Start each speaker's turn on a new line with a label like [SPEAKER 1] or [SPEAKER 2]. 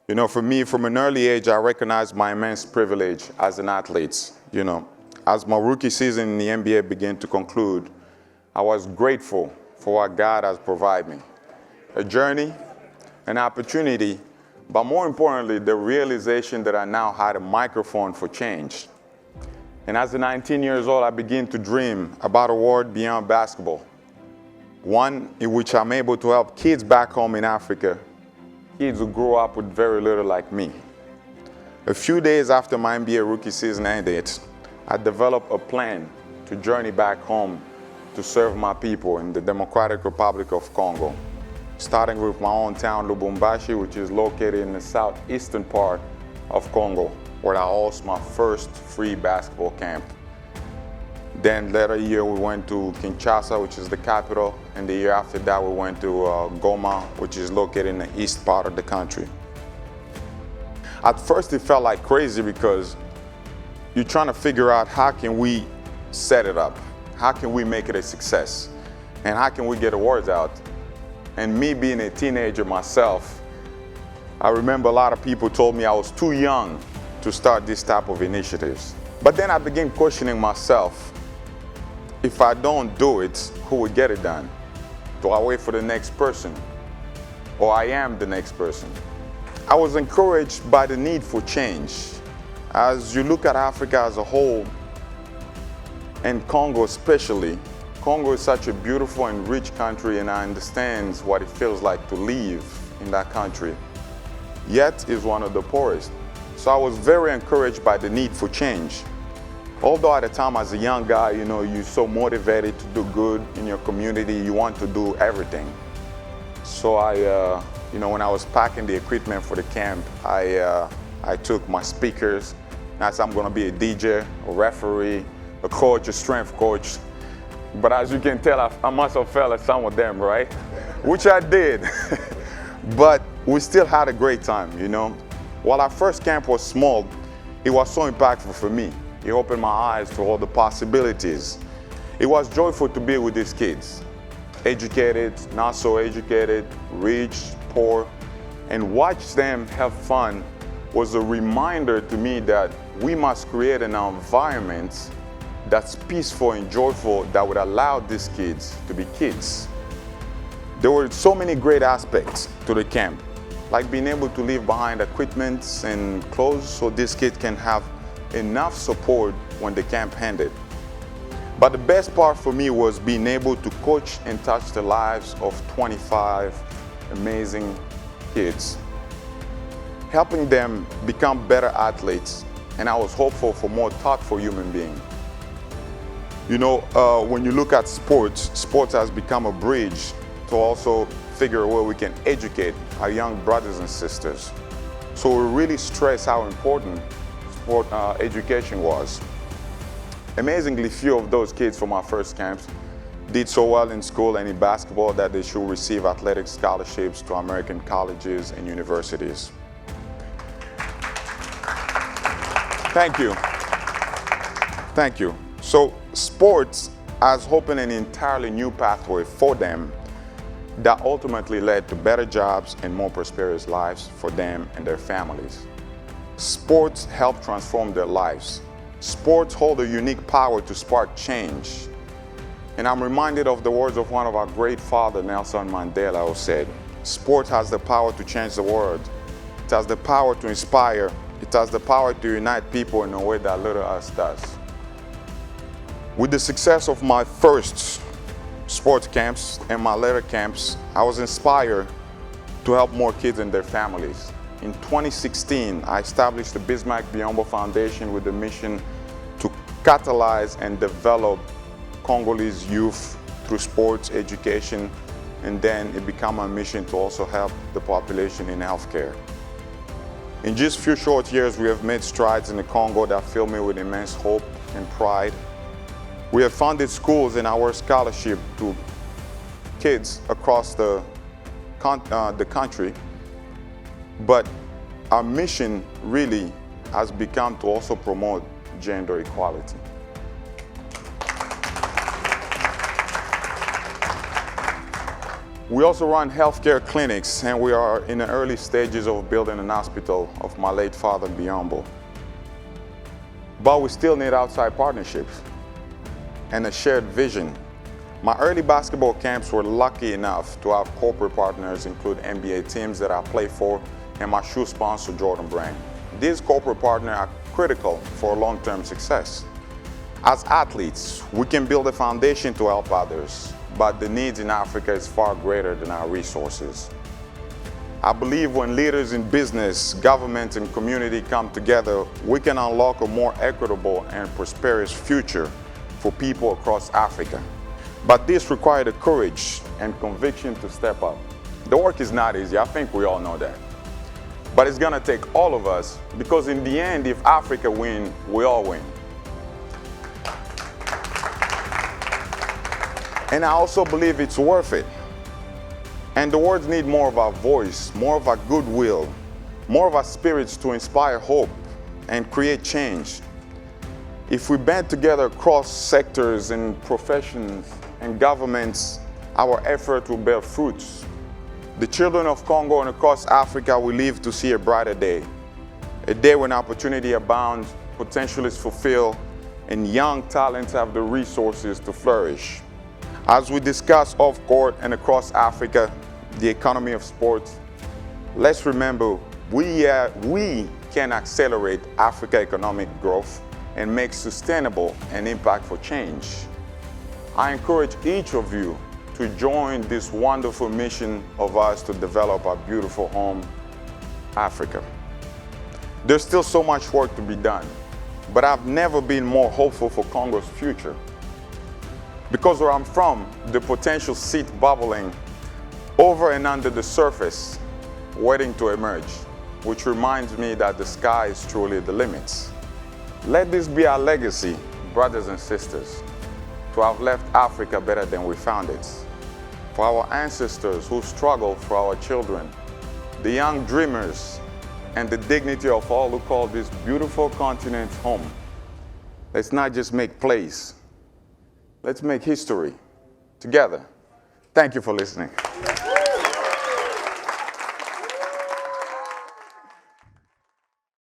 [SPEAKER 1] You know, for me, from an early age, I recognized my immense privilege as an athlete. You know, as my rookie season in the NBA began to conclude, I was grateful for what God has provided me. A journey, an opportunity, but more importantly, the realization that I now had a microphone for change. And as a 19 years old, I began to dream about a world beyond basketball. One in which I'm able to help kids back home in Africa, kids who grew up with very little like me. A few days after my NBA rookie season ended, I developed a plan to journey back home to serve my people in the Democratic Republic of Congo, starting with my own town, Lubumbashi, which is located in the southeastern part of Congo, where I hosted my first free basketball camp. Then later year we went to Kinshasa, which is the capital, and the year after that we went to Goma, which is located in the east part of the country. At first it felt like crazy because you're trying to figure out how can we set it up, how can we make it a success, and how can we get the words out. And me being a teenager myself, I remember a lot of people told me I was too young to start this type of initiatives. But then I began questioning myself. If I don't do it, who will get it done? Do I wait for the next person? Or I am the next person? I was encouraged by the need for change. As you look at Africa as a whole, and Congo especially, Congo is such a beautiful and rich country, and I understand what it feels like to live in that country. Yet is one of the poorest. So I was very encouraged by the need for change. Although at the time as a young guy, you know, you're so motivated to do good in your community, you want to do everything. So you know, when I was packing the equipment for the camp, I took my speakers. And I said, I'm gonna be a DJ, a referee, a coach, a strength coach. But as you can tell, I must have failed at some of them, right? Which I did. But we still had a great time, you know. While our first camp was small, it was so impactful for me. It opened my eyes to all the possibilities. It was joyful to be with these kids. Educated, not so educated, rich, poor, and watch them have fun was a reminder to me that we must create an environment that's peaceful and joyful that would allow these kids to be kids. There were so many great aspects to the camp, like being able to leave behind equipment and clothes so these kids can have enough support when the camp ended. But the best part for me was being able to coach and touch the lives of 25 amazing kids, helping them become better athletes, and I was hopeful for more thoughtful human beings. You know, when you look at sports, sports has become a bridge to also figure out where we can educate our young brothers and sisters. So we really stress how important sport education was. Amazingly few of those kids from our first camps did so well in school and in basketball that they should receive athletic scholarships to American colleges and universities. Thank you. Thank you. So sports has opened an entirely new pathway for them that ultimately led to better jobs and more prosperous lives for them and their families. Sports help transform their lives. Sports hold a unique power to spark change. And I'm reminded of the words of one of our great fathers, Nelson Mandela, who said, "Sport has the power to change the world. It has the power to inspire. It has the power to unite people in a way that little else does." With the success of my first sports camps and my later camps, I was inspired to help more kids and their families. In 2016, I established the Bismack Biyombo Foundation with the mission to catalyze and develop Congolese youth through sports education, and then it became a mission to also help the population in healthcare. In just a few short years, we have made strides in the Congo that fill me with immense hope and pride. We have funded schools and our scholarship to kids across the country, but our mission really has become to also promote gender equality. We also run healthcare clinics, and we are in the early stages of building an hospital of my late father, Biyombo. But we still need outside partnerships and a shared vision. My early basketball camps were lucky enough to have corporate partners include NBA teams that I play for and my shoe sponsor, Jordan Brand. These corporate partners are critical for long-term success. As athletes, we can build a foundation to help others, but the needs in Africa is far greater than our resources. I believe when leaders in business, government, and community come together, we can unlock a more equitable and prosperous future for people across Africa. But this requires the courage and conviction to step up. The work is not easy, I think we all know that. But it's gonna take all of us, because in the end, if Africa wins, we all win. And I also believe it's worth it. And the world needs more of our voice, more of our goodwill, more of our spirits to inspire hope and create change. If we band together across sectors and professions and governments, our effort will bear fruits. The children of Congo and across Africa will live to see a brighter day, a day when opportunity abounds, potential is fulfilled, and young talents have the resources to flourish. As we discuss off-court and across Africa, the economy of sports, let's remember we can accelerate Africa's economic growth and make sustainable and impactful change. I encourage each of you to join this wonderful mission of ours to develop our beautiful home, Africa. There's still so much work to be done, but I've never been more hopeful for Congo's future. Because where I'm from, the potential sits bubbling over and under the surface, waiting to emerge, which reminds me that the sky is truly the limits. Let this be our legacy, brothers and sisters, to have left Africa better than we found it. For our ancestors who struggled for our children, the young dreamers, and the dignity of all who call this beautiful continent home. Let's not just make plays. Let's make history together. Thank you for listening.